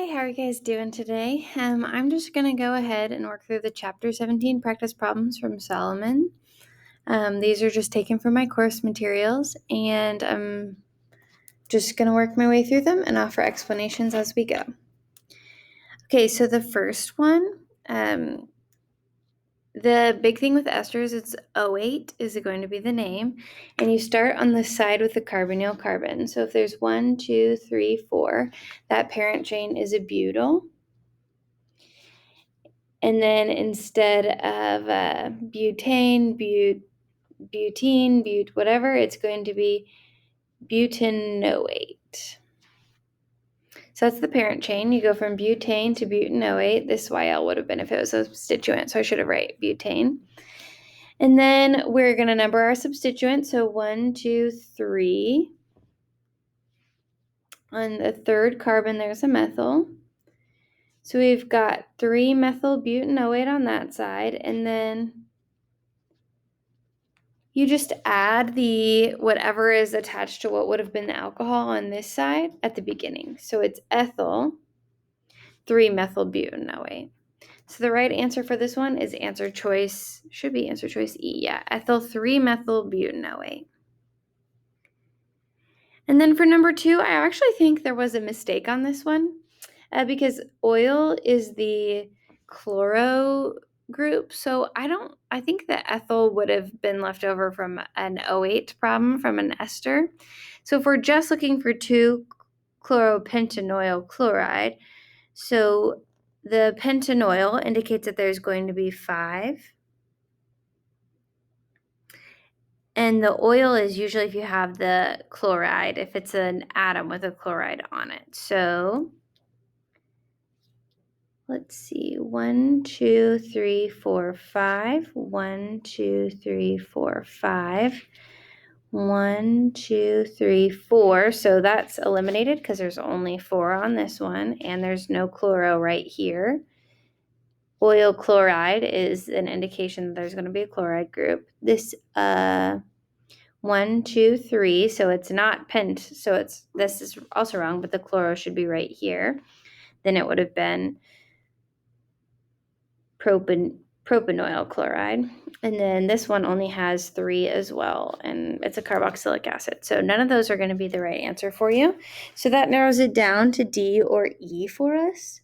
Hey, how are you guys doing today? I'm just going to go ahead and work through the Chapter 17 practice problems from Solomon. These are just taken from my course materials, and I'm just going to work my way through them and offer explanations as we go. Okay, so the first one, the big thing with esters, it's O8 is going to be the name, and you start on the side with the carbonyl carbon. So if there's 1, 2, 3, 4, that parent chain is a butyl. And then instead of butane, butene, whatever, it's going to be butanoate. So that's the parent chain. You go from butane to butanoate. This YL would have been if it was a substituent, so I should have written butane. And then we're going to number our substituents. So 1, 2, 3. On the third carbon, there's a methyl. So we've got 3-methyl butanoate on that side, and then you just add the whatever is attached to what would have been the alcohol on this side at the beginning. So it's ethyl 3-methyl butanoate. So the right answer for this one is should be answer choice E. Yeah, ethyl 3-methyl butanoate. And then for number 2, I actually think there was a mistake on this one because oil is the chloro group. So I think that ethyl would have been left over from an O8 problem from an ester. So if we're just looking for 2-chloropentanoyl chloride, so the pentanoyl indicates that there's going to be 5. And the oil is usually if you have the chloride, if it's an atom with a chloride on it. So let's see, 1, 2, 3, 4, 5. 1, 2, 3, 4, 5. 1, 2, 3, 4. So that's eliminated because there's only 4 on this one, and there's no chloro right here. Oil chloride is an indication that there's going to be a chloride group. This 1, 2, 3. So it's not pent. So this is also wrong, but the chloro should be right here. Then it would have been propanoyl chloride. And then this one only has 3 as well, and it's a carboxylic acid. So none of those are going to be the right answer for you. So that narrows it down to D or E for us.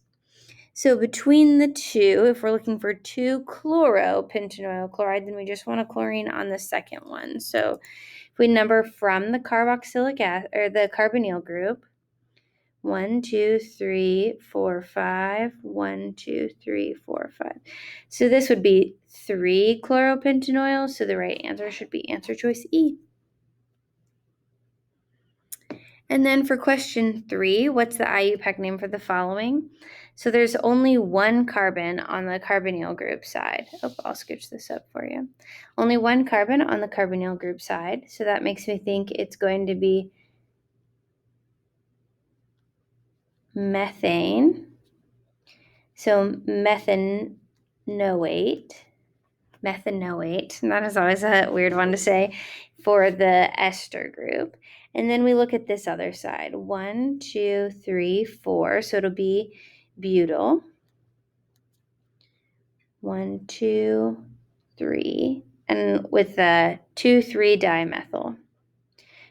So between the two, if we're looking for 2-chloropentanoyl chloride, then we just want a chlorine on the second one. So if we number from the carboxylic acid or the carbonyl group, 1, 2, 3, 4, 5. 1, 2, 3, 4, 5. So this would be 3-chloropentanoyl. So the right answer should be answer choice E. And then for question 3, what's the IUPAC name for the following? So there's only 1 carbon on the carbonyl group side. I'll scooch this up for you. Only 1 carbon on the carbonyl group side. So that makes me think it's going to be methane. So methanoate. And that is always a weird one to say for the ester group. And then we look at this other side. 1, 2, 3, 4. So it'll be butyl. 1, 2, 3. And with the 2, 3 dimethyl.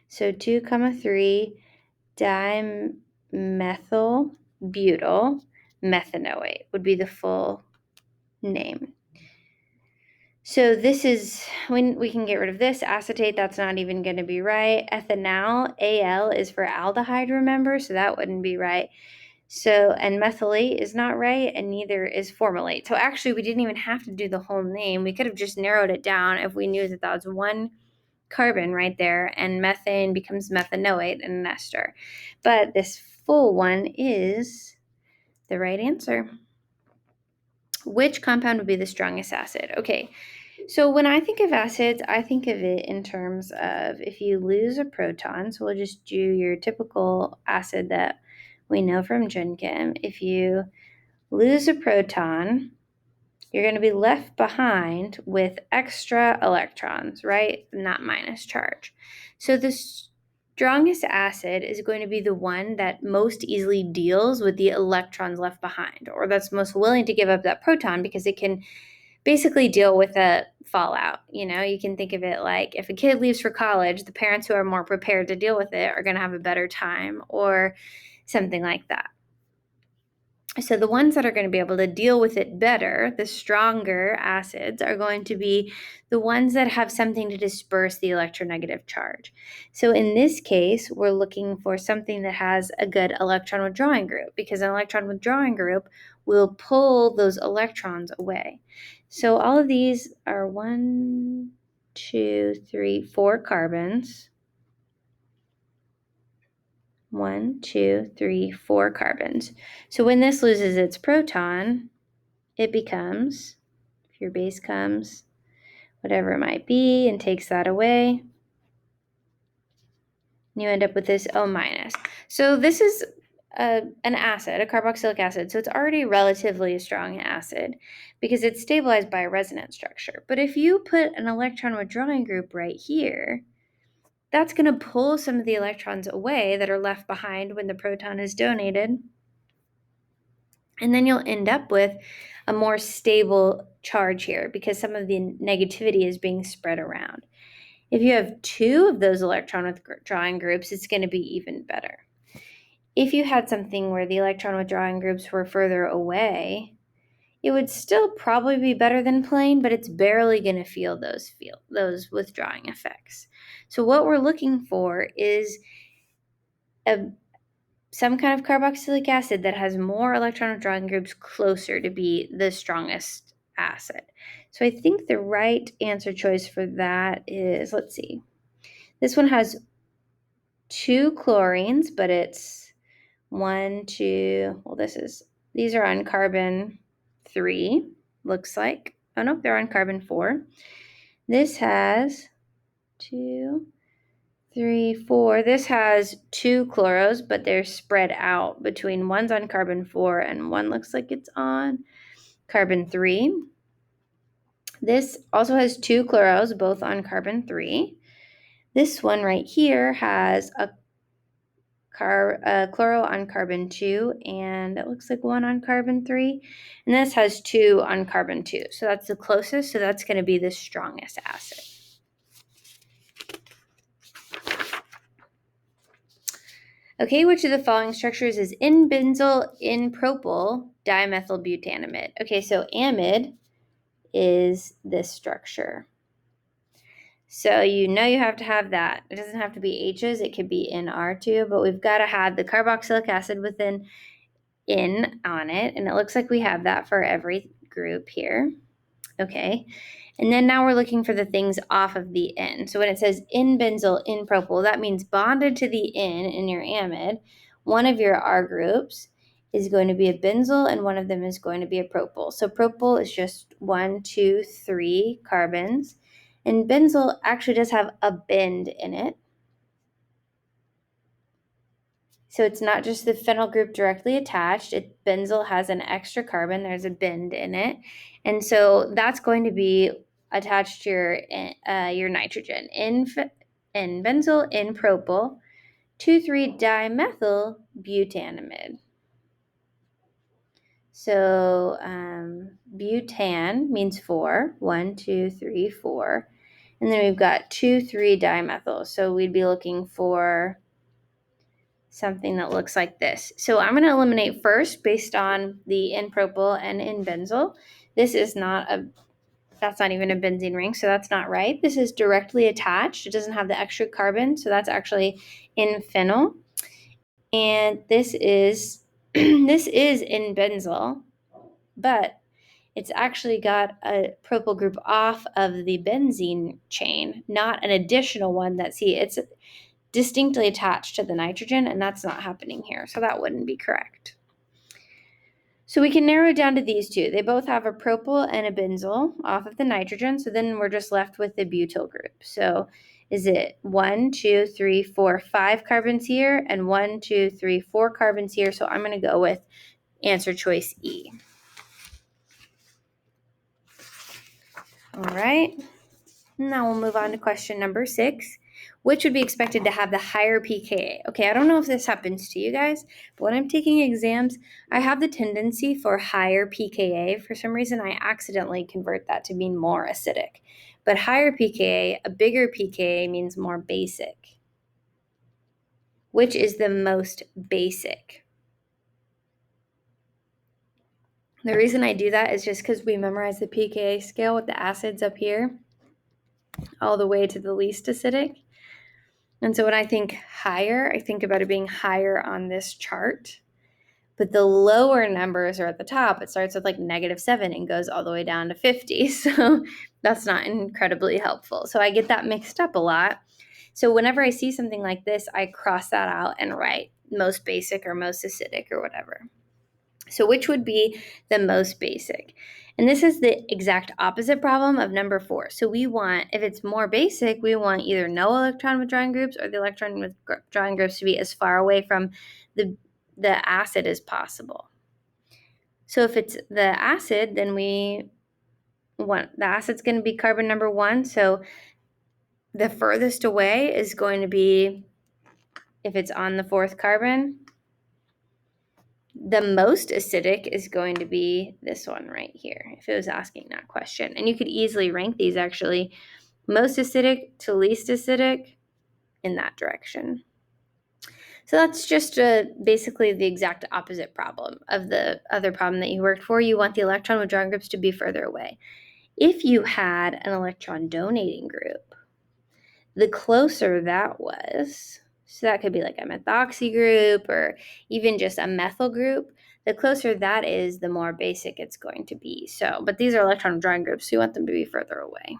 So 2, 3 dimethyl butyl methanoate would be the full name. So this is, when we can get rid of this. Acetate, that's not even going to be right. Ethanol, Al is for aldehyde, remember? So that wouldn't be right. So, and methylate is not right, and neither is formylate. So actually, we didn't even have to do the whole name. We could have just narrowed it down if we knew that that was 1 carbon right there, and methane becomes methanoate in an ester. But this full one is the right answer. Which compound would be the strongest acid? Okay, so when I think of acids, I think of it in terms of if you lose a proton, so we'll just do your typical acid that we know from Gen Chem. If you lose a proton, you're going to be left behind with extra electrons, right? Not minus charge. So this strongest acid is going to be the one that most easily deals with the electrons left behind, or that's most willing to give up that proton because it can basically deal with a fallout. You can think of it like if a kid leaves for college, the parents who are more prepared to deal with it are going to have a better time, or something like that. So the ones that are going to be able to deal with it better, the stronger acids, are going to be the ones that have something to disperse the electronegative charge. So in this case, we're looking for something that has a good electron withdrawing group, because an electron withdrawing group will pull those electrons away. So all of these are 1, 2, 3, 4 carbons. 1, 2, 3, 4 carbons. So when this loses its proton, it becomes, if your base comes, whatever it might be, and takes that away, you end up with this O minus. So this is an acid, a carboxylic acid. So it's already relatively a strong acid because it's stabilized by a resonance structure. But if you put an electron withdrawing group right here, that's going to pull some of the electrons away that are left behind when the proton is donated. And then you'll end up with a more stable charge here because some of the negativity is being spread around. If you have 2 of those electron withdrawing groups, it's going to be even better. If you had something where the electron withdrawing groups were further away, it would still probably be better than plain, but it's barely going to feel those withdrawing effects. So what we're looking for is some kind of carboxylic acid that has more electron withdrawing groups closer to be the strongest acid. So I think the right answer choice for that is, let's see, this one has 2 chlorines, but it's 1, 2, well, these are on carbon 3, looks like. Oh, no, they're on carbon 4. This has 2, 3, 4. This has 2 chloros, but they're spread out between one's on carbon 4 and one looks like it's on carbon 3. This also has 2 chloros, both on carbon 3. This one right here has a chloro on carbon 2, and it looks like 1 on carbon 3. And this has 2 on carbon 2. So that's the closest, so that's going to be the strongest acid. Okay, which of the following structures is N-benzyl N-propyl dimethylbutanamide? Okay, so amide is this structure. So you have to have that. It doesn't have to be H's, it could be NR too, but we've got to have the carboxylic acid with an N on it, and it looks like we have that for every group here. Okay. And then now we're looking for the things off of the N. So when it says N-benzyl N-propyl, that means bonded to the N in your amide, one of your R groups is going to be a benzyl and one of them is going to be a propyl. So propyl is just 1, 2, 3 carbons. And benzyl actually does have a bend in it. So it's not just the phenyl group directly attached. Benzyl has an extra carbon. There's a bend in it. And so that's going to be attached to your nitrogen. N-benzyl, N-propyl, 2,3-dimethyl-butanamide. So butan means 4. 1, 2, 3, 4. And then we've got 2,3-dimethyl. So we'd be looking for something that looks like this. So I'm going to eliminate first based on the N-propyl and N-benzyl. That's not even a benzene ring, so that's not right. This is directly attached. It doesn't have the extra carbon, so that's actually N-phenyl. And this is N-benzyl, but it's actually got a propyl group off of the benzene chain, not an additional one it's distinctly attached to the nitrogen, and that's not happening here, so that wouldn't be correct. So we can narrow it down to these two. They both have a propyl and a benzyl off of the nitrogen, so then we're just left with the butyl group. So is it 1, 2, 3, 4, 5 carbons here, and 1, 2, 3, 4 carbons here, so I'm going to go with answer choice E. All right, now we'll move on to question number 6. which would be expected to have the higher pKa. Okay, I don't know if this happens to you guys, but when I'm taking exams, I have the tendency for higher pKa. For some reason, I accidentally convert that to mean more acidic. But higher pKa, a bigger pKa means more basic. Which is the most basic? The reason I do that is just because we memorize the pKa scale with the acids up here all the way to the least acidic. And so when I think higher, I think about it being higher on this chart. But the lower numbers are at the top. It starts with like -7 and goes all the way down to 50. So that's not incredibly helpful. So I get that mixed up a lot. So whenever I see something like this, I cross that out and write most basic or most acidic or whatever. So which would be the most basic? And this is the exact opposite problem of number 4. So we want, if it's more basic, we want either no electron withdrawing groups or the electron withdrawing groups to be as far away from the acid as possible. So if it's the acid, then we want, the acid's going to be carbon number 1. So the furthest away is going to be, if it's on the 4th carbon, the most acidic is going to be this one right here, if it was asking that question. And you could easily rank these actually, most acidic to least acidic in that direction. So that's just basically the exact opposite problem of the other problem that you worked for. You want the electron withdrawing groups to be further away. If you had an electron donating group, the closer that was, so that could be like a methoxy group or even just a methyl group, the closer that is, the more basic it's going to be. So, but these are electron withdrawing groups, so you want them to be further away.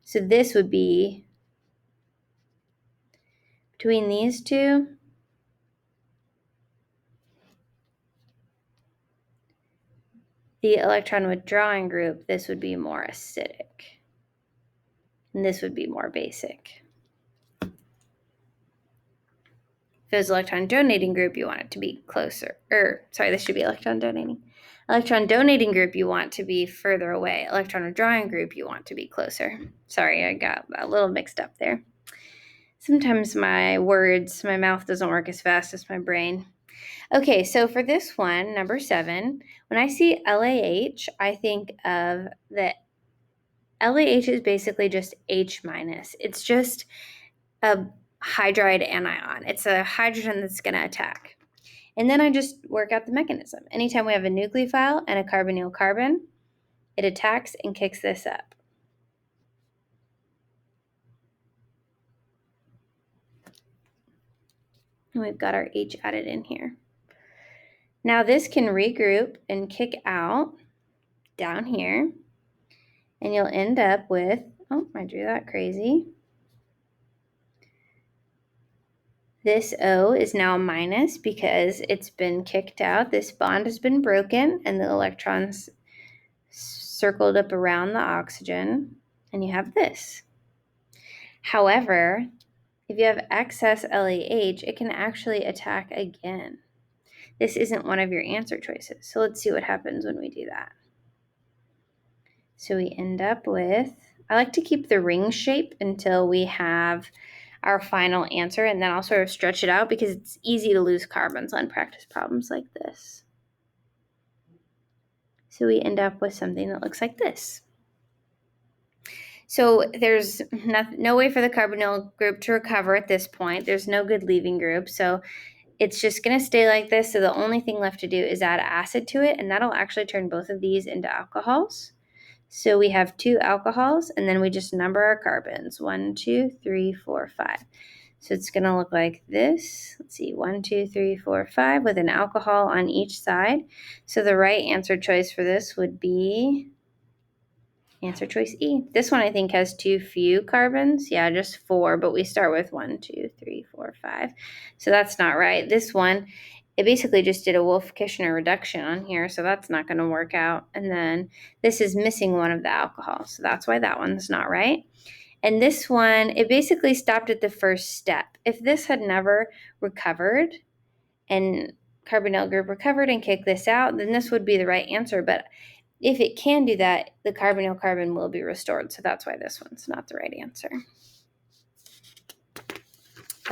So this would be between these two, the electron withdrawing group, this would be more acidic. And this would be more basic. If it was electron donating group, you want it to be closer. This should be electron donating. Electron donating group, you want to be further away. Electron withdrawing group, you want to be closer. Sorry, I got a little mixed up there. Sometimes my mouth doesn't work as fast as my brain. Okay, so for this one, number 7, when I see LAH, I think of the LAH is basically just H-. It's just a hydride anion. It's a hydrogen that's going to attack. And then I just work out the mechanism. Anytime we have a nucleophile and a carbonyl carbon, it attacks and kicks this up. And we've got our H added in here. Now this can regroup and kick out down here. And you'll end up with, oh, I drew that crazy. This O is now a minus because it's been kicked out. This bond has been broken and the electrons circled up around the oxygen, and you have this. However, if you have excess LAH, it can actually attack again. This isn't one of your answer choices. So let's see what happens when we do that. So we end up with, I like to keep the ring shape until we have our final answer, and then I'll sort of stretch it out because it's easy to lose carbons on practice problems like this. So we end up with something that looks like this. So there's no way for the carbonyl group to recover at this point. There's no good leaving group. So it's just going to stay like this. So the only thing left to do is add acid to it, and that'll actually turn both of these into alcohols. So we have 2 alcohols, and then we just number our carbons. 1, 2, 3, 4, 5. So it's going to look like this. Let's see, 1, 2, 3, 4, 5 with an alcohol on each side. So the right answer choice for this would be answer choice E. This one I think has too few carbons. Yeah, just 4, but we start with 1, 2, 3, 4, 5. So that's not right. This one, it basically just did a Wolff-Kishner reduction on here, so that's not going to work out. And then this is missing one of the alcohols, so that's why that one's not right. And this one, it basically stopped at the first step. If this had never recovered and carbonyl group recovered and kicked this out, then this would be the right answer. But if it can do that, the carbonyl carbon will be restored. So that's why this one's not the right answer.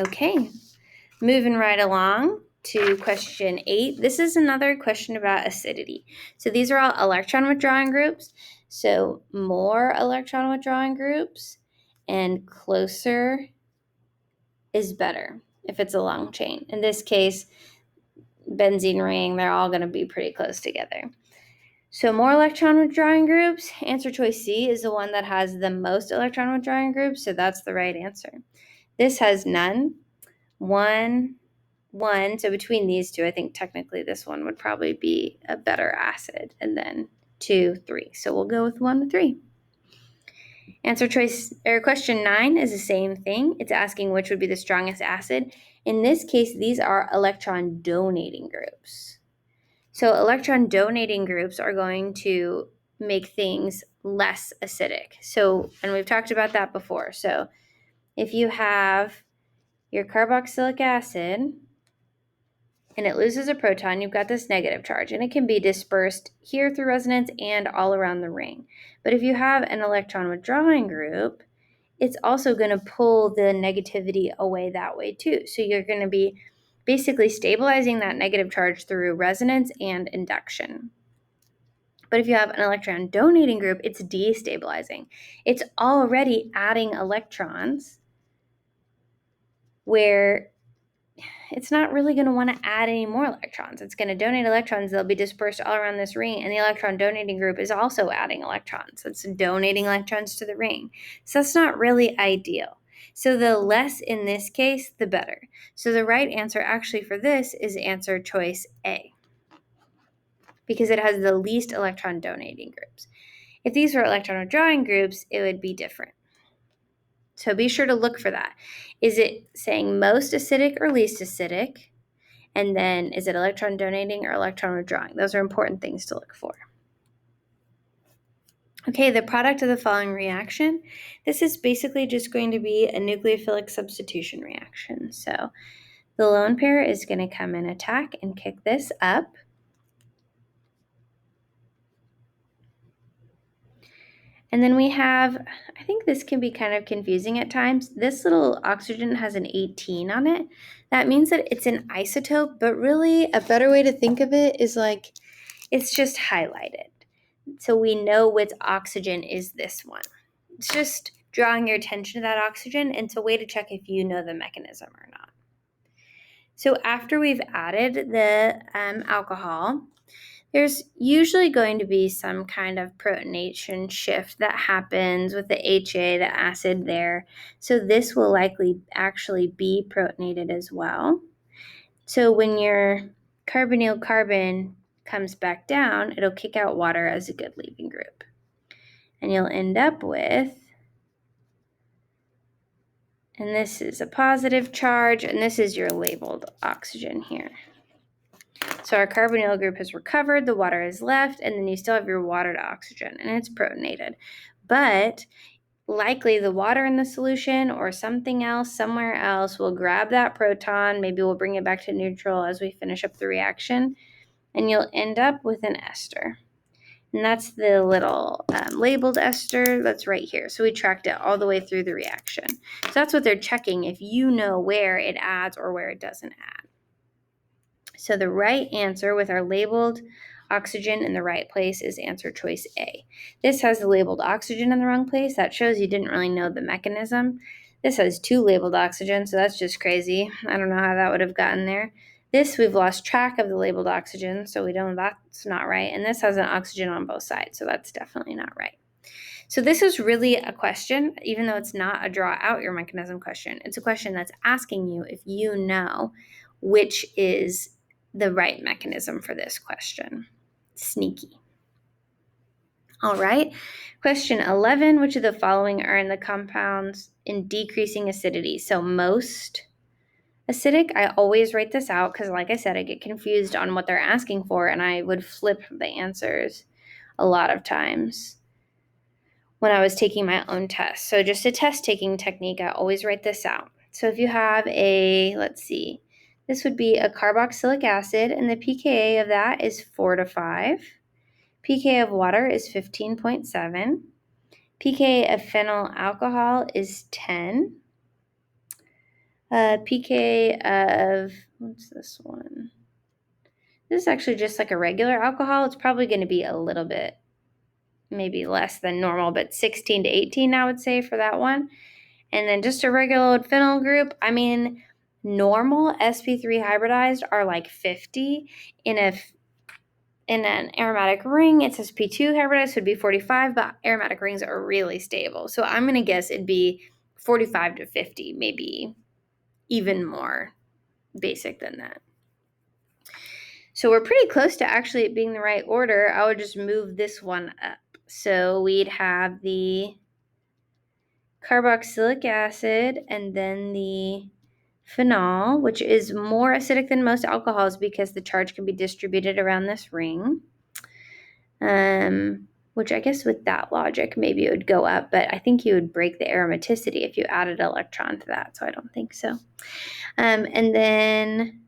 Okay, moving right along to question 8. This is another question about acidity. So these are all electron withdrawing groups. So more electron withdrawing groups and closer is better if it's a long chain. In this case, benzene ring, they're all going to be pretty close together. So more electron withdrawing groups, answer choice C is the one that has the most electron withdrawing groups, so that's the right answer. This has none, 1, 1, so between these two, I think technically this one would probably be a better acid, and then 2, 3. So we'll go with 1 to 3. Answer choice, or question 9 is the same thing. It's asking which would be the strongest acid. In this case, these are electron donating groups. So electron donating groups are going to make things less acidic. So, and we've talked about that before. So if you have your carboxylic acid and it loses a proton, you've got this negative charge, and it can be dispersed here through resonance and all around the ring. But if you have an electron withdrawing group, it's also going to pull the negativity away that way too. So you're going to be basically stabilizing that negative charge through resonance and induction. But if you have an electron donating group, it's destabilizing. It's already adding electrons where it's not really going to want to add any more electrons. It's going to donate electrons. They'll be dispersed all around this ring, and the electron donating group is also adding electrons. It's donating electrons to the ring. So that's not really ideal. So the less in this case, the better. So the right answer actually for this is answer choice A, because it has the least electron donating groups. If these were electron withdrawing groups, it would be different. So be sure to look for that. Is it saying most acidic or least acidic? And then is it electron donating or electron withdrawing? Those are important things to look for. Okay, the product of the following reaction. This is basically just going to be a nucleophilic substitution reaction. So the lone pair is going to come and attack and kick this up. And then we have, I think this can be kind of confusing at times. This little oxygen has an 18 on it. That means that it's an isotope, but really a better way to think of it is like it's just highlighted. So we know which oxygen is this one. It's just drawing your attention to that oxygen, and it's a way to check if you know the mechanism or not. So after we've added the alcohol, there's usually going to be some kind of protonation shift that happens with the HA, the acid there. So this will likely actually be protonated as well. So when your carbonyl carbon comes back down, it'll kick out water as a good leaving group. And you'll end up with, and this is a positive charge, and this is your labeled oxygen here. So our carbonyl group has recovered, the water is left, and then you still have your water to oxygen, and it's protonated. But likely the water in the solution or something else somewhere else will grab that proton, maybe we'll bring it back to neutral as we finish up the reaction, and you'll end up with an ester. And that's the little labeled ester that's right here. So we tracked it all the way through the reaction. So that's what they're checking, if you know where it adds or where it doesn't add. So the right answer with our labeled oxygen in the right place is answer choice A. This has the labeled oxygen in the wrong place. That shows you didn't really know the mechanism. This has 2 labeled oxygen, so that's just crazy. I don't know how that would have gotten there. This, we've lost track of the labeled oxygen, so we know that's not right. And this has an oxygen on both sides, so that's definitely not right. So this is really a question, even though it's not a draw out your mechanism question. It's a question that's asking you if you know which is the right mechanism for this question. Sneaky. All right. Question 11, which of the following are in the compounds in decreasing acidity? So most acidic, I always write this out because, like I said, I get confused on what they're asking for, and I would flip the answers a lot of times when I was taking my own test. So just a test taking technique, I always write this out. So if you have a, let's see, this would be a carboxylic acid, and the pKa of that is 4 to 5. pKa of water is 15.7. pKa of phenyl alcohol is 10. pK of, what's this one? This is actually just like a regular alcohol. It's probably going to be a little bit, maybe less than normal, but 16 to 18, I would say, for that one. And then just a regular old phenyl group. I mean, normal sp3 hybridized are like 50. In an aromatic ring, it's sp2 hybridized, so it'd be 45, but aromatic rings are really stable. So I'm going to guess it'd be 45 to 50, maybe even more basic than that. So we're pretty close to actually it being the right order. I would just move this one up. So we'd have the carboxylic acid and then the phenol, which is more acidic than most alcohols because the charge can be distributed around this ring. Which I guess with that logic, maybe it would go up, but I think you would break the aromaticity if you added an electron to that, so I don't think so. And then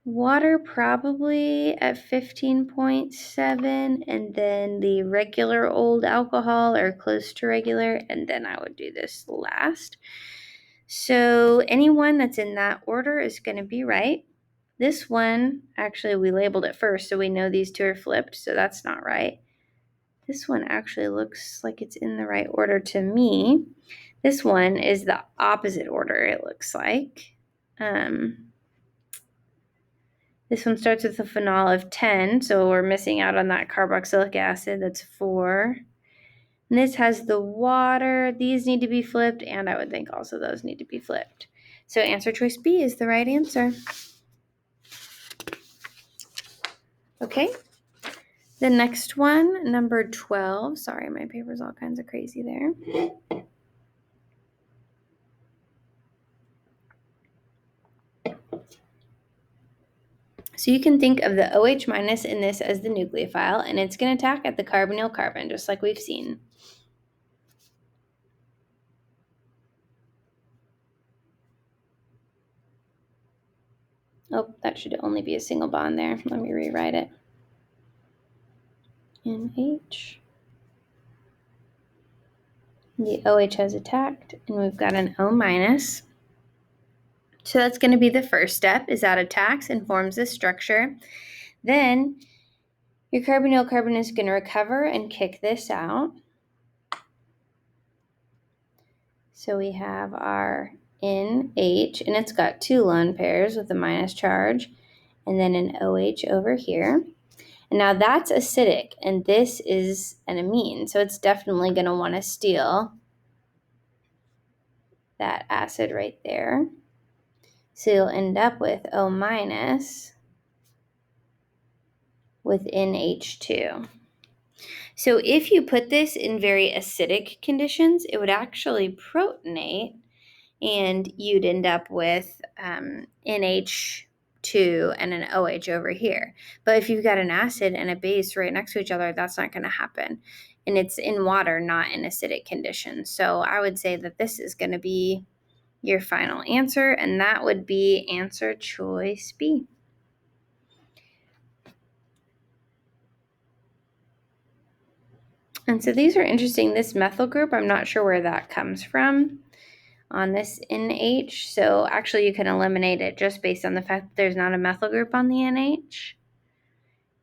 water probably at 15.7, and then the regular old alcohol or close to regular, and then I would do this last. So anyone that's in that order is going to be right. This one, actually, we labeled it first, so we know these two are flipped, so that's not right. This one actually looks like it's in the right order to me. This one is the opposite order, it looks like. This one starts with a phenol of 10, so we're missing out on that carboxylic acid. That's 4. And this has the water. These need to be flipped, and I would think also those need to be flipped. So answer choice B is the right answer. Okay. The next one, number 12. Sorry, my paper's all kinds of crazy there. So you can think of the OH minus in this as the nucleophile, and it's going to attack at the carbonyl carbon, just like we've seen. Oh, that should only be a single bond there. Let me rewrite it. NH. The OH has attacked, and we've got an O minus. So that's going to be the first step, is that attacks and forms this structure. Then your carbonyl carbon is going to recover and kick this out. So we have our NH, and it's got 2 lone pairs with a minus charge, and then an OH over here. And now that's acidic, and this is an amine, so it's definitely going to want to steal that acid right there. So you'll end up with O minus with NH2. So if you put this in very acidic conditions, it would actually protonate, and you'd end up with NH2 and an OH over here. But if you've got an acid and a base right next to each other, that's not going to happen. And it's in water, not in acidic conditions. So I would say that this is going to be your final answer, and that would be answer choice B. And so these are interesting. This methyl group, I'm not sure where that comes from on this NH. So actually you can eliminate it just based on the fact that there's not a methyl group on the NH.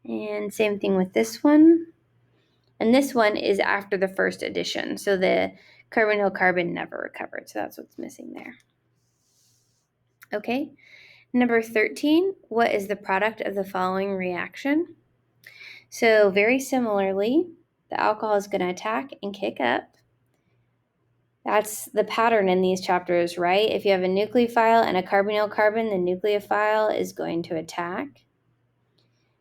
And same thing with this one. And this one is after the first addition. So the carbonyl carbon never recovered. So that's what's missing there. Okay. Number 13, what is the product of the following reaction? So very similarly, the alcohol is going to attack and kick up. That's the pattern in these chapters, right? If you have a nucleophile and a carbonyl carbon, the nucleophile is going to attack.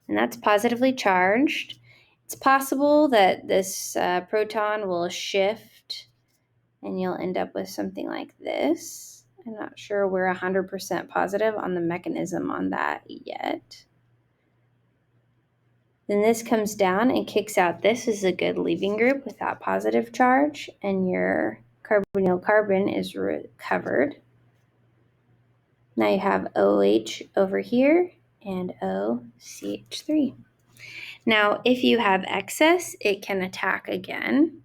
And that's positively charged. It's possible that this proton will shift and you'll end up with something like this. I'm not sure we're 100% positive on the mechanism on that yet. Then this comes down and kicks out. This is a good leaving group with that positive charge, and your carbonyl carbon is recovered. Now you have OH over here and OCH3. Now, if you have excess, it can attack again.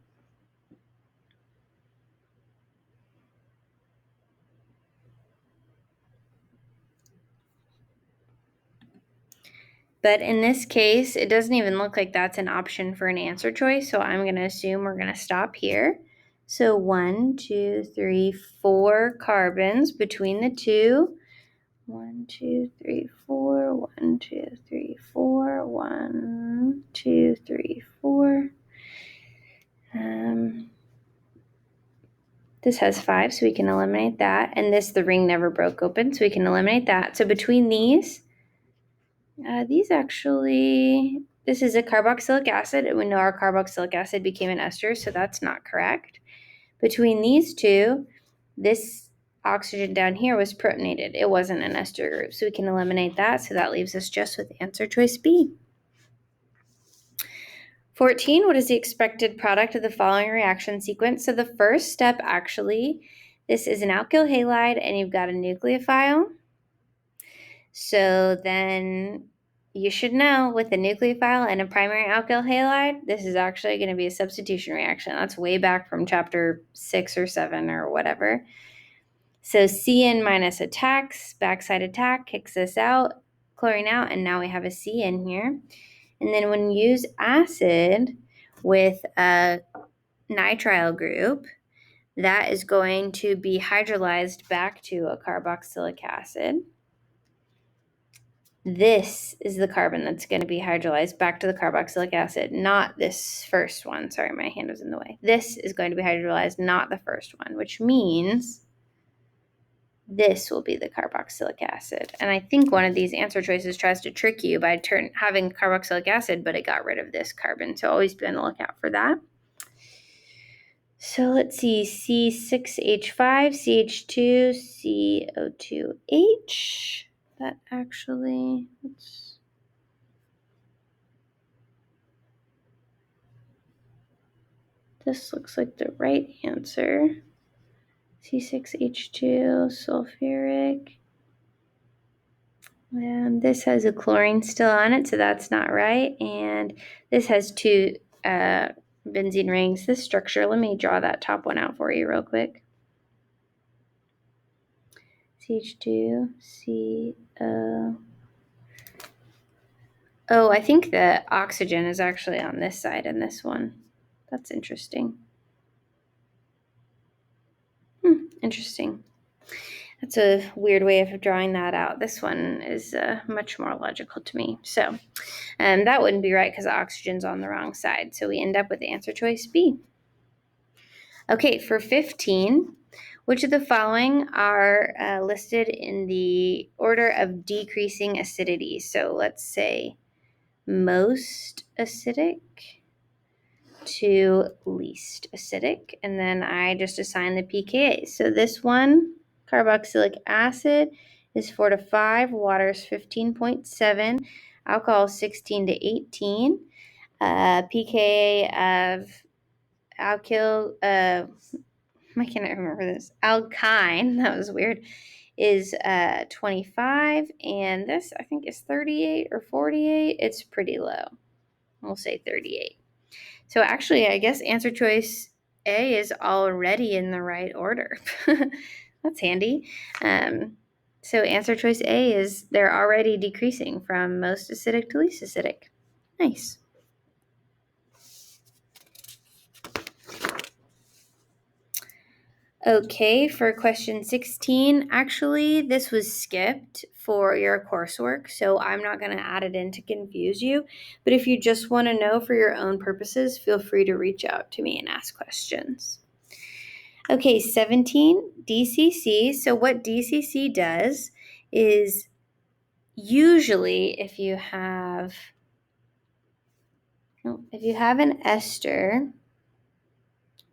But in this case, it doesn't even look like that's an option for an answer choice, so I'm going to assume we're going to stop here. So 1, 2, 3, 4 carbons between the two. 1, 2, 3, 4, 1, 2, 3, 4, 1, 2, 3, 4. This has 5, so we can eliminate that. And the ring never broke open, so we can eliminate that. So between these actually, this is a carboxylic acid, and we know our carboxylic acid became an ester, so that's not correct. Between these two, this oxygen down here was protonated. It wasn't an ester group, so we can eliminate that. So that leaves us just with answer choice B. 14, what is the expected product of the following reaction sequence? So the first step, actually, this is an alkyl halide, and you've got a nucleophile. So then you should know with a nucleophile and a primary alkyl halide, this is actually going to be a substitution reaction. That's way back from chapter 6 or 7 or whatever. So CN minus attacks, backside attack kicks this out, chlorine out, and now we have a CN here. And then when you use acid with a nitrile group, that is going to be hydrolyzed back to a carboxylic acid. This is the carbon that's going to be hydrolyzed back to the carboxylic acid, not this first one. Sorry, my hand was in the way. This is going to be hydrolyzed, not the first one, which means this will be the carboxylic acid. And I think one of these answer choices tries to trick you by having carboxylic acid, but it got rid of this carbon. So always be on the lookout for that. So let's see, C6H5, CH2, CO2H. That actually, this looks like the right answer. C6H2, sulfuric. This has a chlorine still on it, so that's not right. And this has 2 benzene rings. This structure, let me draw that top one out for you real quick. CH2, CO. Oh, I think the oxygen is actually on this side in this one. That's interesting. Interesting. That's a weird way of drawing that out. This one is much more logical to me. So that wouldn't be right because the oxygen's on the wrong side. So we end up with answer choice B. Okay, for 15, which of the following are listed in the order of decreasing acidity? So let's say most acidic to least acidic, and then I just assign the pKa. So this one, carboxylic acid, is 4 to 5, water is 15.7, alcohol is 16 to 18, pKa of alkyl, I cannot remember this, alkyne, that was weird, is 25, and this I think is 38 or 48. It's pretty low. We'll say 38. So actually, I guess answer choice A is already in the right order. That's handy. So answer choice A is they're already decreasing from most acidic to least acidic. Nice. Okay, for question 16, actually, this was skipped for your coursework, so I'm not going to add it in to confuse you. But if you just want to know for your own purposes, feel free to reach out to me and ask questions. Okay, 17, DCC. So what DCC does is usually if you have an ester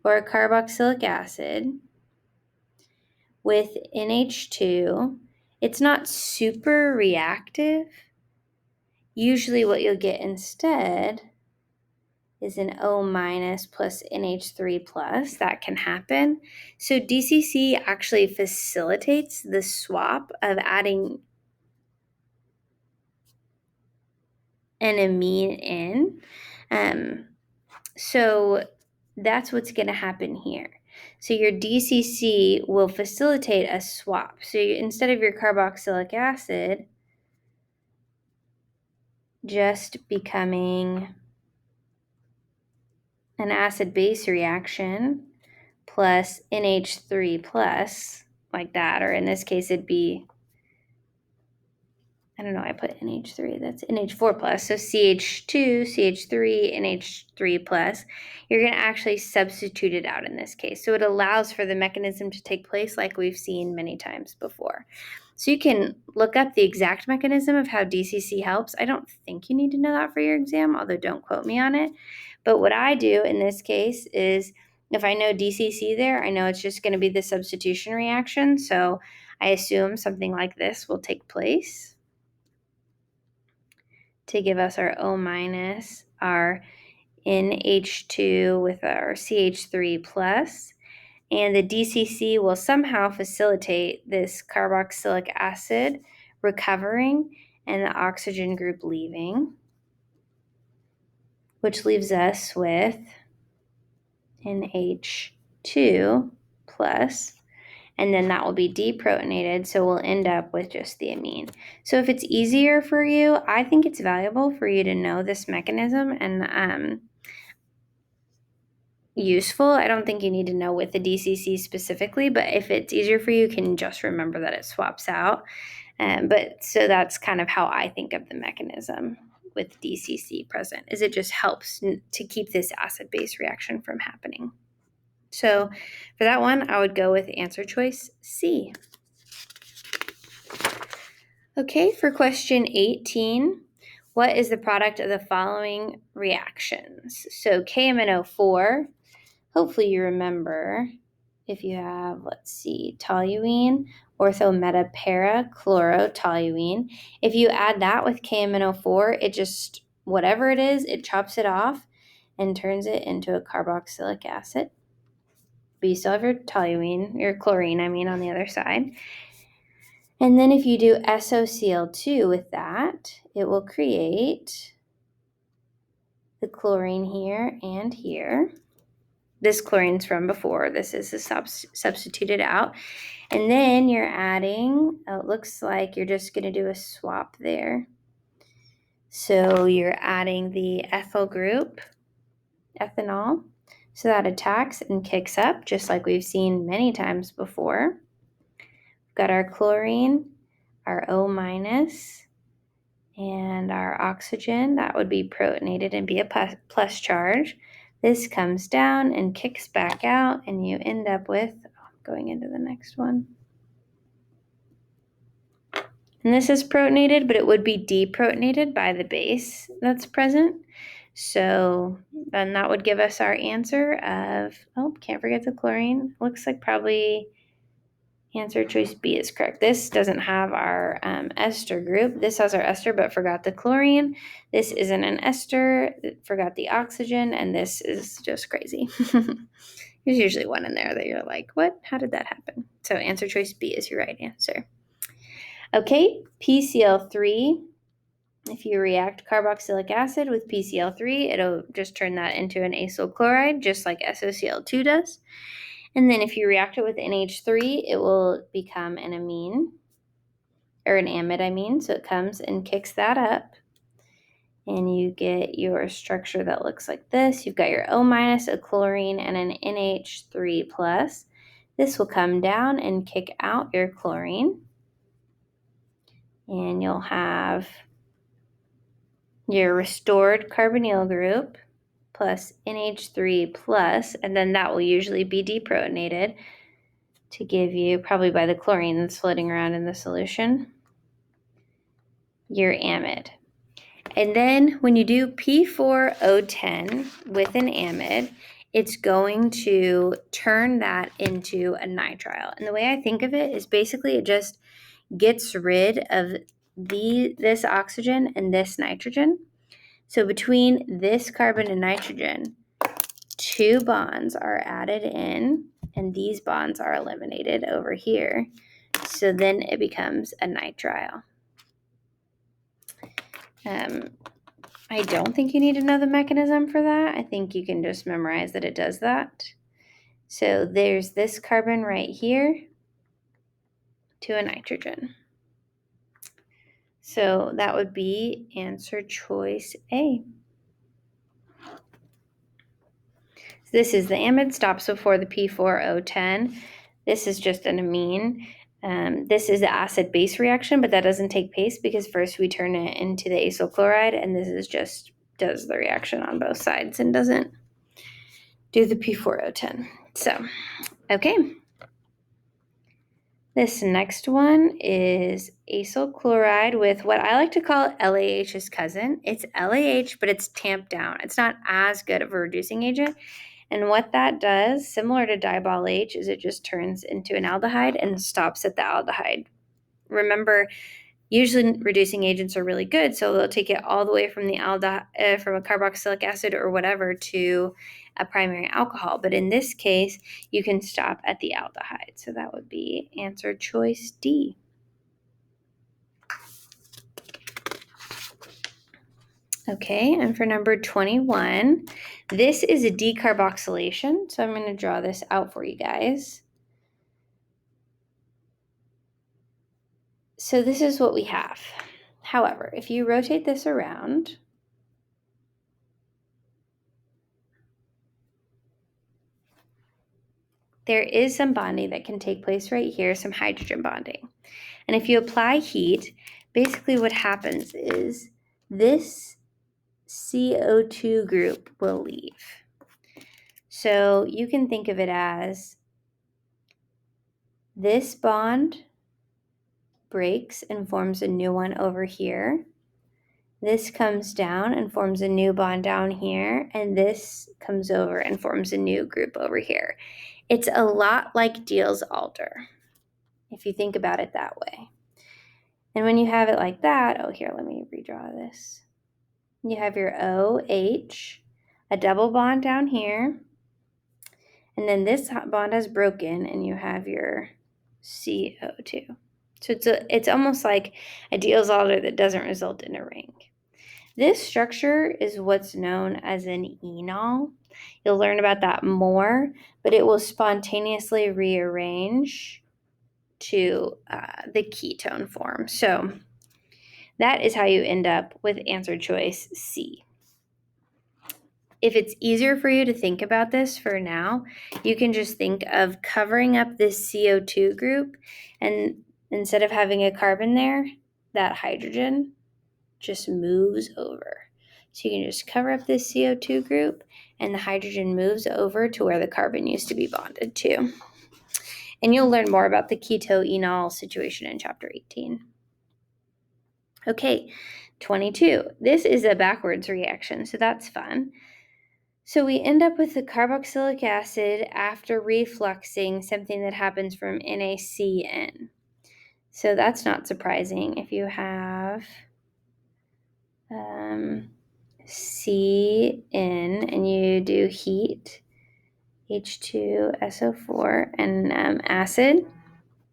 or a carboxylic acid with NH2, it's not super reactive. Usually what you'll get instead is an O minus plus NH3 plus. That can happen. So DCC actually facilitates the swap of adding an amine in. So that's what's going to happen here. So your DCC will facilitate a swap. So instead of your carboxylic acid just becoming an acid-base reaction plus NH3 plus, like that, or in this case it'd be, I don't know, I put NH3, that's NH4 plus, so CH2, CH3, NH3 plus. You're going to actually substitute it out in this case. So it allows for the mechanism to take place like we've seen many times before. So you can look up the exact mechanism of how DCC helps. I don't think you need to know that for your exam, although don't quote me on it. But what I do in this case is if I know DCC there, I know it's just going to be the substitution reaction. So I assume something like this will take place to give us our O minus, our NH2 with our CH3 plus, and the DCC will somehow facilitate this carboxylic acid recovering and the oxygen group leaving, which leaves us with NH2 plus, and then that will be deprotonated, so we'll end up with just the amine. So if it's easier for you, I think it's valuable for you to know this mechanism and useful. I don't think you need to know with the DCC specifically, but if it's easier for you, you can just remember that it swaps out. But so that's kind of how I think of the mechanism with DCC present, is it just helps to keep this acid-base reaction from happening. So for that one, I would go with answer choice C. Okay, for question 18, what is the product of the following reactions? So KMNO4, hopefully you remember if you have, let's see, toluene, orthometaparachlorotoluene. If you add that with KMNO4, it just, whatever it is, it chops it off and turns it into a carboxylic acid. But you still have your toluene, your chlorine, on the other side. And then if you do SOCl2 with that, it will create the chlorine here and here. This chlorine's from before. This is the substituted out. And then you're adding, it looks like you're just going to do a swap there. So you're adding the ethyl group, ethanol. So that attacks and kicks up, just like we've seen many times before. We've got our chlorine, our O minus, and our oxygen. That would be protonated and be a plus charge. This comes down and kicks back out, and you end up with, going into the next one. And this is protonated, but it would be deprotonated by the base that's present. So then that would give us our answer of, can't forget the chlorine. Looks like probably answer choice B is correct. This doesn't have our ester group. This has our ester, but forgot the chlorine. This isn't an ester, forgot the oxygen, and this is just crazy. There's usually one in there that you're like, what? How did that happen? So answer choice B is your right answer. Okay, PCl3. If you react carboxylic acid with PCl3, it'll just turn that into an acyl chloride, just like SOCl2 does. And then if you react it with NH3, it will become an amine, or an amide, so it comes and kicks that up. And you get your structure that looks like this. You've got your O minus, a chlorine, and an NH3 plus. This will come down and kick out your chlorine. And you'll have your restored carbonyl group plus NH3 plus, and then that will usually be deprotonated to give you, probably by the chlorine that's floating around in the solution, your amide. And then when you do P4O10 with an amide, it's going to turn that into a nitrile. And the way I think of it is basically it just gets rid of this oxygen and this nitrogen. So between this carbon and nitrogen, 2 bonds are added in, and these bonds are eliminated over here. So then it becomes a nitrile. I don't think you need to know the mechanism for that. I think you can just memorize that it does that. So there's this carbon right here to a nitrogen. So that would be answer choice A. This is the amide, stops before the P4O10. This is just an amine. This is the acid-base reaction, but that doesn't take place because first we turn it into the acyl chloride, and this is just does the reaction on both sides and doesn't do the P4O10. So, okay. This next one is acyl chloride with what I like to call LAH's cousin. It's LAH, but it's tamped down. It's not as good of a reducing agent. And what that does, similar to dibol H, is it just turns into an aldehyde and stops at the aldehyde. Remember, usually reducing agents are really good, so they'll take it all the way from the from a carboxylic acid or whatever to a primary alcohol. But in this case, you can stop at the aldehyde. So that would be answer choice D. Okay, and for number 21, this is a decarboxylation. So I'm going to draw this out for you guys. So this is what we have. However, if you rotate this around, there is some bonding that can take place right here, some hydrogen bonding. And if you apply heat, basically what happens is this CO2 group will leave. So you can think of it as this bond breaks and forms a new one over here. This comes down and forms a new bond down here, and this comes over and forms a new group over here. It's a lot like Diels-Alder, if you think about it that way. And when you have it like that, oh, here, let me redraw this. You have your OH, a double bond down here, and then this bond has broken, and you have your CO2. So it's almost like a Diels-Alder that doesn't result in a ring. This structure is what's known as an enol. You'll learn about that more, but it will spontaneously rearrange to the ketone form. So that is how you end up with answer choice C. If it's easier for you to think about this for now, you can just think of covering up this CO2 group, and instead of having a carbon there, that hydrogen just moves over. So you can just cover up this CO2 group, and the hydrogen moves over to where the carbon used to be bonded to. And you'll learn more about the keto-enol situation in chapter 18. Okay, 22. This is a backwards reaction, so that's fun. So we end up with the carboxylic acid after refluxing something that happens from NaCN. So that's not surprising. If you have CN and you do heat, H2SO4, and acid,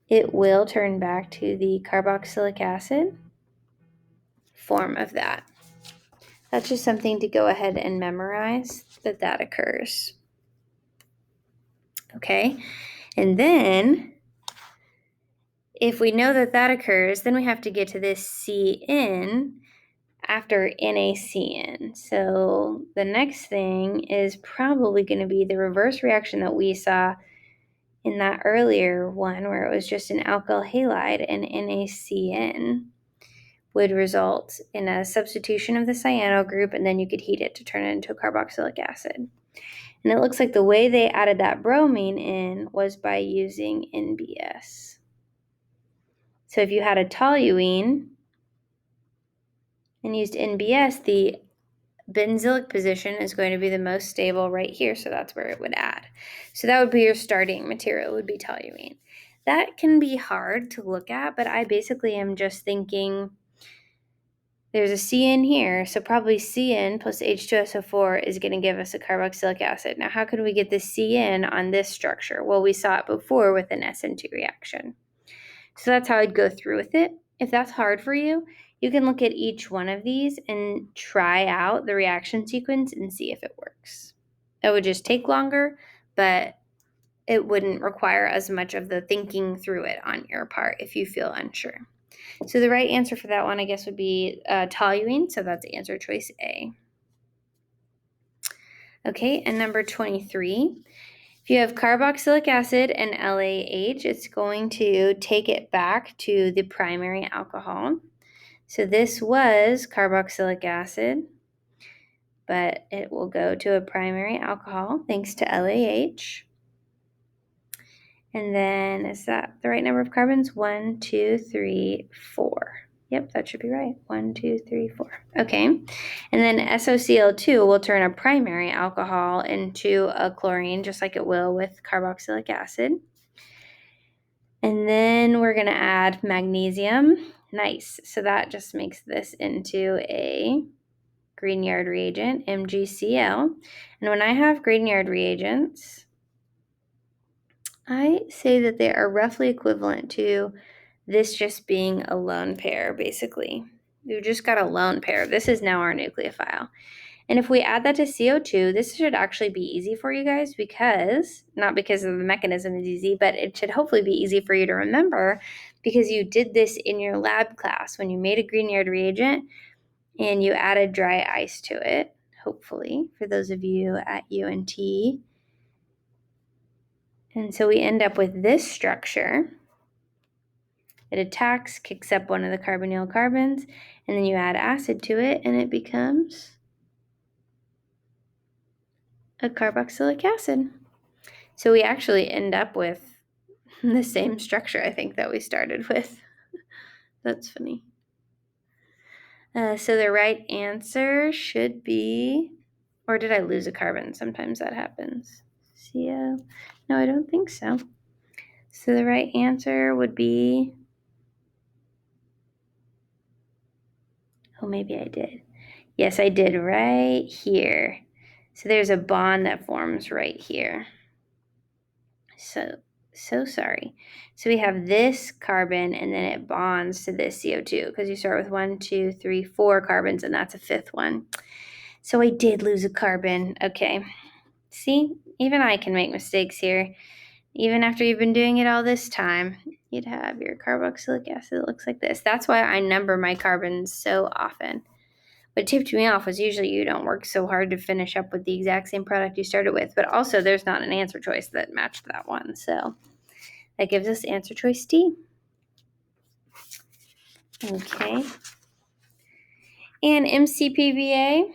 it will turn back to the carboxylic acid form of that. That's just something to go ahead and memorize that occurs. Okay, and then if we know that occurs, then we have to get to this CN after NaCN. So the next thing is probably going to be the reverse reaction that we saw in that earlier one where it was just an alkyl halide, and NaCN would result in a substitution of the cyano group, and then you could heat it to turn it into a carboxylic acid. And it looks like the way they added that bromine in was by using NBS. So if you had a toluene and used NBS, the benzylic position is going to be the most stable right here, so that's where it would add. So that would be your starting material, would be toluene. That can be hard to look at, but I basically am just thinking there's a CN here, so probably CN plus H2SO4 is going to give us a carboxylic acid. Now, how can we get the CN on this structure? Well, we saw it before with an SN2 reaction. So that's how I'd go through with it. If that's hard for you, you can look at each one of these and try out the reaction sequence and see if it works. It would just take longer, but it wouldn't require as much of the thinking through it on your part if you feel unsure. So the right answer for that one, I guess, would be toluene. So that's answer choice A. Okay, and number 23. If you have carboxylic acid and LAH, it's going to take it back to the primary alcohol. So this was carboxylic acid, but it will go to a primary alcohol thanks to LAH. And then is that the right number of carbons? 1, 2, 3, 4. Yep, that should be right. 1, 2, 3, 4. Okay. And then SOCl2 will turn a primary alcohol into a chlorine, just like it will with carboxylic acid. And then we're going to add magnesium. Nice. So that just makes this into a Grignard reagent, MgCl. And when I have Grignard reagents, I say that they are roughly equivalent to this just being a lone pair, basically. We've just got a lone pair. This is now our nucleophile. And if we add that to CO2, this should actually be easy for you guys because, not because of the mechanism is easy, but it should hopefully be easy for you to remember because you did this in your lab class when you made a Grignard reagent and you added dry ice to it, hopefully, for those of you at UNT. And so we end up with this structure. It attacks, kicks up one of the carbonyl carbons, and then you add acid to it, and it becomes a carboxylic acid. So we actually end up with the same structure, I think, that we started with. That's funny. So the right answer should be, or did I lose a carbon? Sometimes that happens. CO. No, I don't think so. So the right answer would be, oh, maybe I did. Yes, I did right here. So there's a bond that forms right here. So sorry. So we have this carbon and then it bonds to this CO2 because you start with 1, 2, 3, 4 carbons and that's a fifth one. So I did lose a carbon. Okay. See, even I can make mistakes here. Even after you've been doing it all this time, you'd have your carboxylic acid that looks like this. That's why I number my carbons so often. What tipped me off was usually you don't work so hard to finish up with the exact same product you started with, but also there's not an answer choice that matched that one. So that gives us answer choice D. Okay. And MCPVA,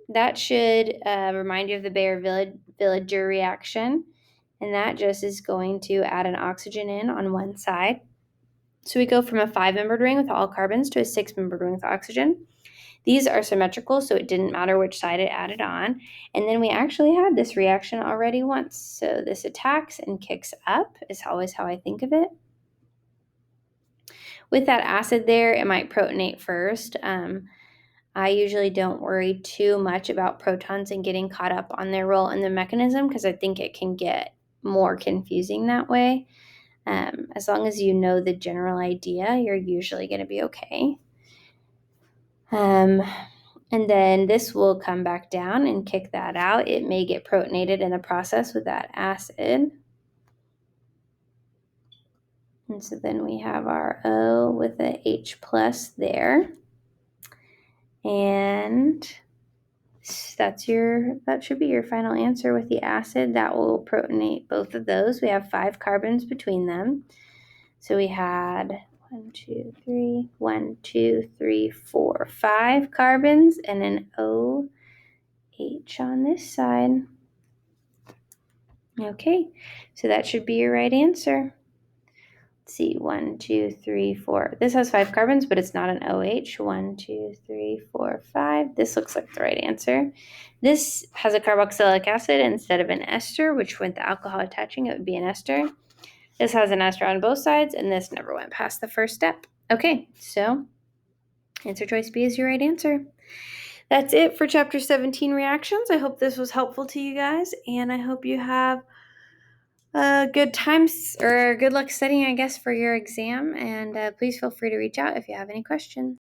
that should remind you of the Bayer-Villiger reaction. And that just is going to add an oxygen in on one side. So we go from a 5-membered ring with all carbons to a 6-membered ring with oxygen. These are symmetrical, so it didn't matter which side it added on. And then we actually had this reaction already once. So this attacks and kicks up is always how I think of it. With that acid there, it might protonate first. I usually don't worry too much about protons and getting caught up on their role in the mechanism because I think it can get more confusing that way. As long as you know the general idea, you're usually going to be okay. And then this will come back down and kick that out. It may get protonated in the process with that acid. And so then we have our O with the H plus there. And that should be your final answer with the acid. That will protonate both of those. We have 5 carbons between them. So we had 1, 2, 3, 4, 5 carbons and an OH on this side. Okay, so that should be your right answer. Let's see, 1, 2, 3, 4. This has 5 carbons, but it's not an OH. 1, 2, 3, 4, 5. This looks like the right answer. This has a carboxylic acid instead of an ester, which with the alcohol attaching, it would be an ester. This has an ester on both sides, and this never went past the first step. Okay, so answer choice B is your right answer. That's it for Chapter 17 reactions. I hope this was helpful to you guys, and I hope you have good times or good luck studying, I guess, for your exam. And please feel free to reach out if you have any questions.